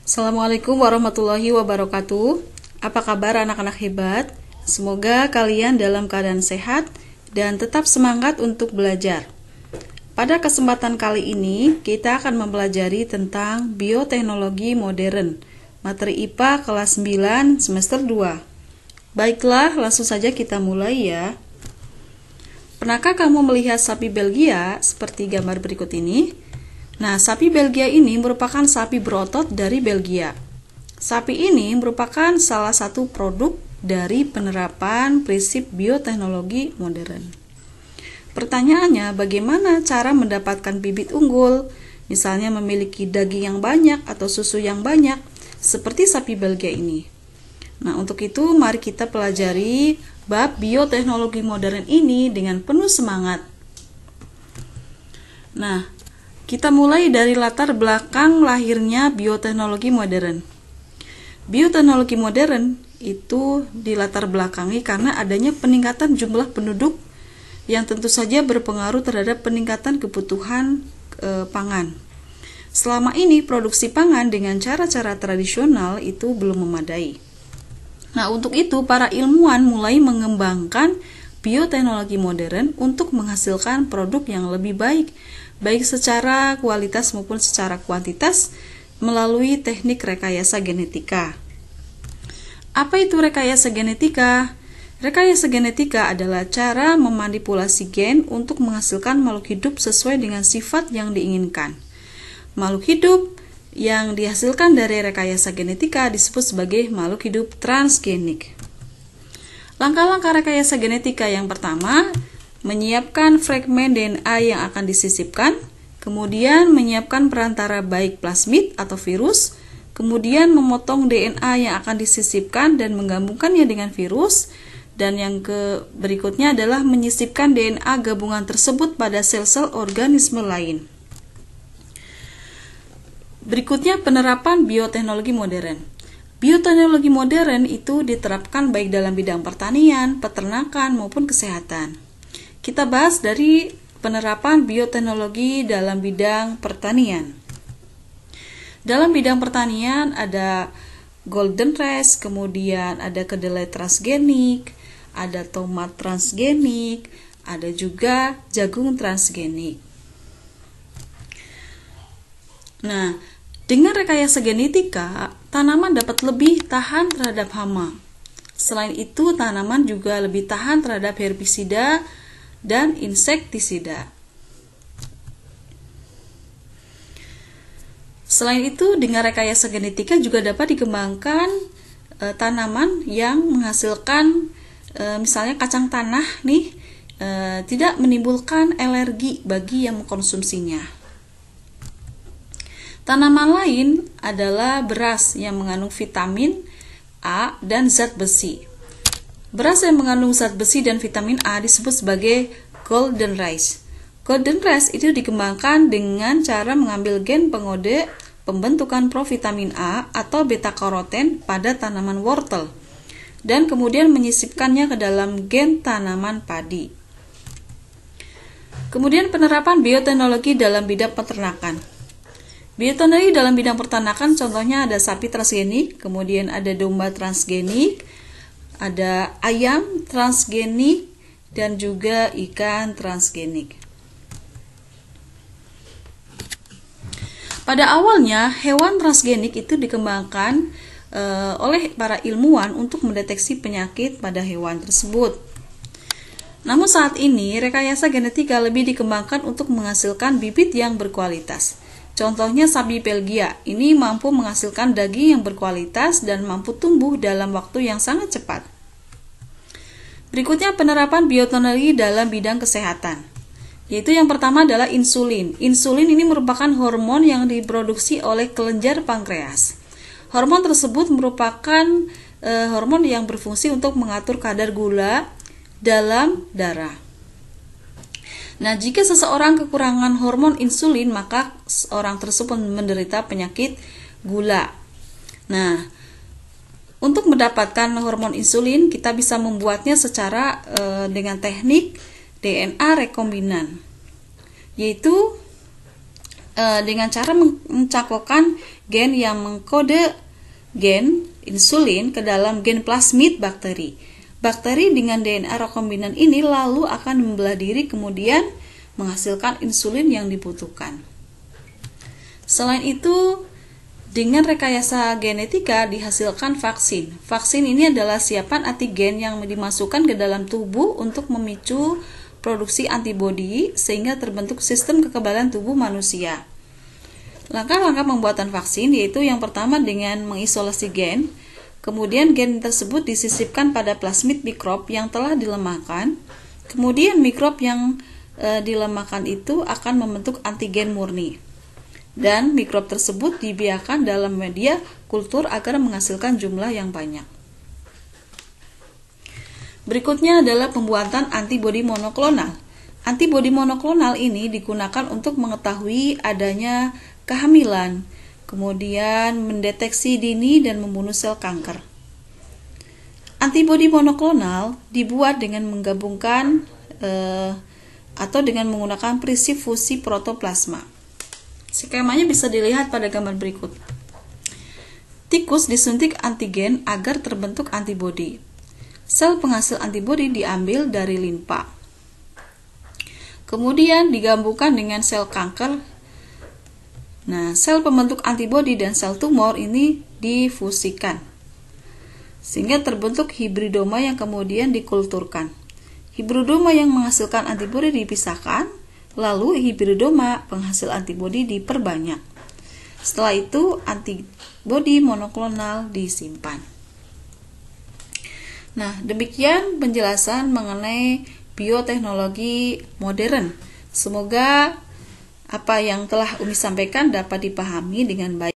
Assalamualaikum warahmatullahi wabarakatuh. Apa kabar anak-anak hebat? Semoga kalian dalam keadaan sehat dan tetap semangat untuk belajar. Pada kesempatan kali ini, kita akan mempelajari tentang bioteknologi modern, materi IPA kelas 9 semester 2. Baiklah, langsung saja kita mulai ya. Pernahkah kamu melihat sapi Belgia seperti gambar berikut ini? Nah, sapi Belgia ini merupakan sapi berotot dari Belgia. Sapi ini merupakan salah satu produk dari penerapan prinsip bioteknologi modern. Pertanyaannya, bagaimana cara mendapatkan bibit unggul? Misalnya memiliki daging yang banyak atau susu yang banyak, seperti sapi Belgia ini. Nah, untuk itu mari kita pelajari bab bioteknologi modern ini dengan penuh semangat. Nah, kita mulai dari latar belakang lahirnya bioteknologi modern. Bioteknologi modern itu dilatar belakangi karena adanya peningkatan jumlah penduduk yang tentu saja berpengaruh terhadap peningkatan kebutuhan pangan. Selama ini produksi pangan dengan cara-cara tradisional itu belum memadai. Nah, untuk itu para ilmuwan mulai mengembangkan bioteknologi modern untuk menghasilkan produk yang lebih baik secara kualitas maupun secara kuantitas melalui teknik rekayasa genetika. Apa itu rekayasa genetika? Rekayasa genetika adalah cara memanipulasi gen untuk menghasilkan makhluk hidup sesuai dengan sifat yang diinginkan. Makhluk hidup yang dihasilkan dari rekayasa genetika disebut sebagai makhluk hidup transgenik. Langkah-langkah rekayasa genetika yang pertama, menyiapkan fragmen DNA yang akan disisipkan, kemudian menyiapkan perantara baik plasmid atau virus, kemudian memotong DNA yang akan disisipkan dan menggabungkannya dengan virus, dan yang berikutnya adalah menyisipkan DNA gabungan tersebut pada sel-sel organisme lain. Berikutnya penerapan bioteknologi modern. Bioteknologi modern itu diterapkan baik dalam bidang pertanian, peternakan maupun kesehatan. Kita bahas dari penerapan bioteknologi dalam bidang pertanian. Dalam bidang pertanian ada golden rice, kemudian ada kedelai transgenik, ada tomat transgenik, ada juga jagung transgenik. Nah, dengan rekayasa genetika, tanaman dapat lebih tahan terhadap hama. Selain itu, tanaman juga lebih tahan terhadap herbisida dan insektisida. Selain itu, dengan rekayasa genetika juga dapat dikembangkan tanaman yang menghasilkan misalnya kacang tanah nih tidak menimbulkan alergi bagi yang mengkonsumsinya. Tanaman lain adalah beras yang mengandung vitamin A dan zat besi. Beras yang mengandung zat besi dan vitamin A disebut sebagai golden rice. Golden rice itu dikembangkan dengan cara mengambil gen pengode pembentukan provitamin A atau beta-karoten pada tanaman wortel dan kemudian menyisipkannya ke dalam gen tanaman padi. Kemudian penerapan bioteknologi dalam bidang peternakan. Bioteknologi dalam bidang peternakan contohnya ada sapi transgenik, kemudian ada domba transgenik, ada ayam transgenik, dan juga ikan transgenik. Pada awalnya, hewan transgenik itu dikembangkan oleh para ilmuwan untuk mendeteksi penyakit pada hewan tersebut. Namun saat ini, rekayasa genetika lebih dikembangkan untuk menghasilkan bibit yang berkualitas. Contohnya sapi Belgia, ini mampu menghasilkan daging yang berkualitas dan mampu tumbuh dalam waktu yang sangat cepat. Berikutnya penerapan bioteknologi dalam bidang kesehatan, yaitu yang pertama adalah insulin. Insulin ini merupakan hormon yang diproduksi oleh kelenjar pankreas. Hormon tersebut merupakan hormon yang berfungsi untuk mengatur kadar gula dalam darah. Nah, jika seseorang kekurangan hormon insulin, maka orang tersebut menderita penyakit gula. Nah, untuk mendapatkan hormon insulin, kita bisa membuatnya secara dengan teknik DNA rekombinan, yaitu dengan cara mencangkokkan gen yang mengkode gen insulin ke dalam gen plasmid bakteri. Bakteri dengan DNA rekombinan ini lalu akan membelah diri kemudian menghasilkan insulin yang dibutuhkan. Selain itu, dengan rekayasa genetika dihasilkan vaksin. Vaksin ini adalah siapan antigen yang dimasukkan ke dalam tubuh untuk memicu produksi antibodi sehingga terbentuk sistem kekebalan tubuh manusia. Langkah-langkah pembuatan vaksin yaitu yang pertama dengan mengisolasi gen, kemudian gen tersebut disisipkan pada plasmid mikrob yang telah dilemahkan, kemudian mikrob yang dilemahkan itu akan membentuk antigen murni. Dan mikrob tersebut dibiarkan dalam media kultur agar menghasilkan jumlah yang banyak. Berikutnya adalah pembuatan antibodi monoklonal. Antibodi monoklonal ini digunakan untuk mengetahui adanya kehamilan, kemudian mendeteksi dini dan membunuh sel kanker. Antibodi monoklonal dibuat dengan menggabungkan atau dengan menggunakan prinsip fusi protoplasma. Skemanya bisa dilihat pada gambar berikut. Tikus disuntik antigen agar terbentuk antibodi. Sel penghasil antibodi diambil dari limpa. Kemudian digabungkan dengan sel kanker. Nah, sel pembentuk antibodi dan sel tumor ini difusikan. Sehingga terbentuk hibridoma yang kemudian dikulturkan. Hibridoma yang menghasilkan antibodi dipisahkan, lalu hibridoma penghasil antibodi diperbanyak. Setelah itu antibodi monoklonal disimpan. Nah, demikian penjelasan mengenai bioteknologi modern. Semoga apa yang telah Umi sampaikan dapat dipahami dengan baik.